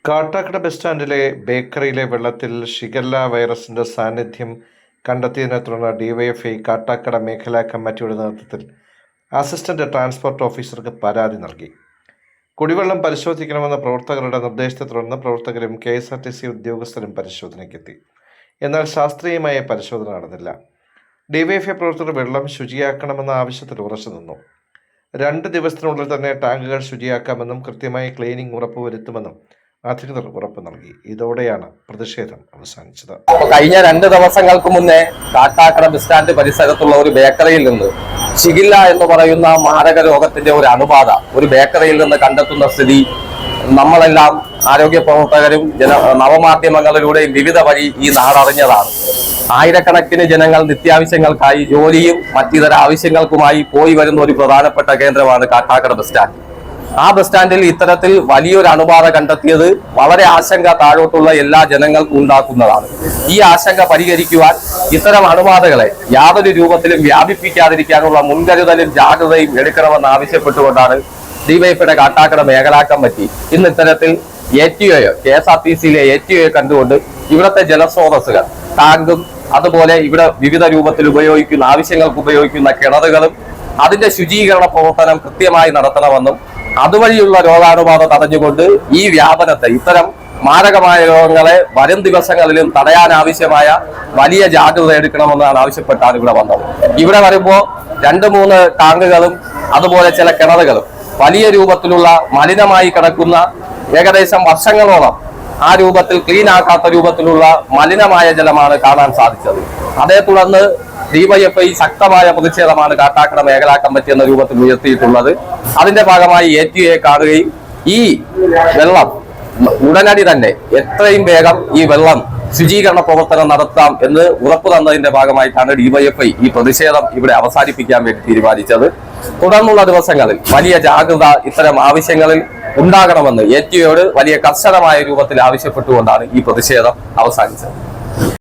Kattakada bus സ്റ്റാൻഡിലെ ബേക്കറിയിലെ വെള്ളത്തിൽ shigella വൈറസിന്റെ സാന്നിധ്യം കണ്ടെത്തിയതിനെ തുടർന്ന് ഡിവൈഎഫ്ഐ കാട്ടാക്കട മേഖലാ കമ്മിറ്റിയുടെ നേതൃത്വത്തിൽ അസിസ്റ്റന്റ് ട്രാൻസ്പോർട്ട് ഓഫീസർക്ക് പരാതി നൽകി. കുടിവെള്ളം പരിശോധിക്കണമെന്ന പ്രവർത്തകരുടെ നിർദ്ദേശത്തെ തുടർന്ന് പ്രവർത്തകരും KSRTC ഉദ്യോഗസ്ഥരും പരിശോധനയ്ക്കെത്തി. എന്നാൽ ശാസ്ത്രീയമായ പരിശോധന നടന്നില്ല. ഡിവൈഎഫ്ഐ പ്രവർത്തകർ വെള്ളം ശുചിയാക്കണമെന്ന ആവശ്യത്തിൽ ഉറച്ചു നിന്നു. 2 ദിവസത്തിനുള്ളിൽ തന്നെ ടാങ്കുകൾ ശുചിയാക്കാമെന്നും കൃത്യമായി ക്ലീനിംഗ് ഉറപ്പുവരുത്തുമെന്നും അധികൃതർ ഉറപ്പ് നൽകി. ഇതോടെയാണ് പ്രതിഷേധം അവസാനിച്ചത്. കഴിഞ്ഞ 2 ദിവസങ്ങൾക്ക് മുന്നേ കാട്ടാക്കട ബസ് സ്റ്റാൻഡ് പരിസരത്തുള്ള ഒരു ബേക്കറിയിൽ നിന്ന് ഷിഗല്ല എന്ന് പറയുന്ന മാരക രോഗത്തിന്റെ ഒരു അണുബാധ ഒരു ബേക്കറിയിൽ നിന്ന് കണ്ടെത്തുന്ന സ്ഥിതി നമ്മളെല്ലാം ആരോഗ്യ പ്രവർത്തകരും നവമാധ്യമങ്ങളിലൂടെയും വിവിധ വഴി ഈ നാടറിഞ്ഞതാണ്. ആയിരക്കണക്കിന് ജനങ്ങൾ നിത്യാവശ്യങ്ങൾക്കായി ജോലിയും മറ്റിതര ആവശ്യങ്ങൾക്കുമായി പോയി വരുന്ന ഒരു പ്രധാനപ്പെട്ട കേന്ദ്രമാണ് കാട്ടാക്കട ബസ് സ്റ്റാൻഡ്. ആ ബസ് സ്റ്റാൻഡിൽ ഇത്തരത്തിൽ വലിയൊരു അണുബാധ കണ്ടെത്തിയത് വളരെ ആശങ്ക താഴോട്ടുള്ള എല്ലാ ജനങ്ങൾക്കും ഉണ്ടാക്കുന്നതാണ്. ഈ ആശങ്ക പരിഹരിക്കുവാൻ ഇത്തരം അണുബാധകളെ യാതൊരു രൂപത്തിലും വ്യാപിപ്പിക്കാതിരിക്കാനുള്ള മുൻകരുതലും ജാഗ്രതയും എടുക്കണമെന്ന് ആവശ്യപ്പെട്ടുകൊണ്ടാണ് ഡിവൈഎഫ്ഐയുടെ കാട്ടാക്കട മേഖലാ കമ്മിറ്റി ഇന്ന് ഇത്തരത്തിൽ KSRTCയിലെ ATOയെ കണ്ടുകൊണ്ട് ഇവിടുത്തെ ജലസ്രോതസ്സുകൾ ടാങ്കും അതുപോലെ ഇവിടെ വിവിധ രൂപത്തിൽ ഉപയോഗിക്കുന്ന ആവശ്യങ്ങൾക്ക് ഉപയോഗിക്കുന്ന കിണറുകളും അതിന്റെ ശുചീകരണ പ്രവർത്തനം കൃത്യമായി നടത്തണമെന്നും അതുവഴിയുള്ള രോഗാണുബാധ തടഞ്ഞുകൊണ്ട് ഈ വ്യാപനത്തെ ഇത്തരം മാരകമായ രോഗങ്ങളെ വരും ദിവസങ്ങളിലും തടയാനാവശ്യമായ വലിയ ജാഗ്രത എടുക്കണമെന്നാണ് ആവശ്യപ്പെട്ടാണ് ഇവിടെ വന്നത്. ഇവിടെ വരുമ്പോൾ 2-3 ടാങ്കുകളും അതുപോലെ ചില കിണറുകളും വലിയ രൂപത്തിലുള്ള മലിനമായി കിടക്കുന്ന ഏകദേശം വർഷങ്ങളോളം ആ രൂപത്തിൽ ക്ലീൻ ആക്കാത്ത രൂപത്തിലുള്ള മലിനമായ ജലമാണ് കാണാൻ സാധിച്ചത്. അതേ തുടർന്ന് ഡിവൈഎഫ്ഐ ശക്തമായ പ്രതിഷേധമാണ് കാട്ടാക്കട മേഖലാ കമ്മിറ്റി എന്ന രൂപത്തിൽ ഉയർത്തിയിട്ടുള്ളത്. അതിന്റെ ഭാഗമായി ATOയെ കാണുകയും ഈ വെള്ളം ഉടനടി തന്നെ എത്രയും വേഗം ഈ വെള്ളം ശുചീകരണ പ്രവർത്തനം നടത്താം എന്ന് ഉറപ്പു തന്നതിന്റെ ഭാഗമായിട്ടാണ് ഡിവൈഎഫ്ഐ ഈ പ്രതിഷേധം ഇവിടെ അവസാനിപ്പിക്കാൻ വേണ്ടി തീരുമാനിച്ചത്. തുടർന്നുള്ള ദിവസങ്ങളിൽ വലിയ ജാഗ്രത ഇത്തരം ആവശ്യങ്ങളിൽ ഉണ്ടാകണമെന്ന് ATOയോട് വലിയ കർശനമായ രൂപത്തിൽ ആവശ്യപ്പെട്ടുകൊണ്ടാണ് ഈ പ്രതിഷേധം അവസാനിച്ചത്.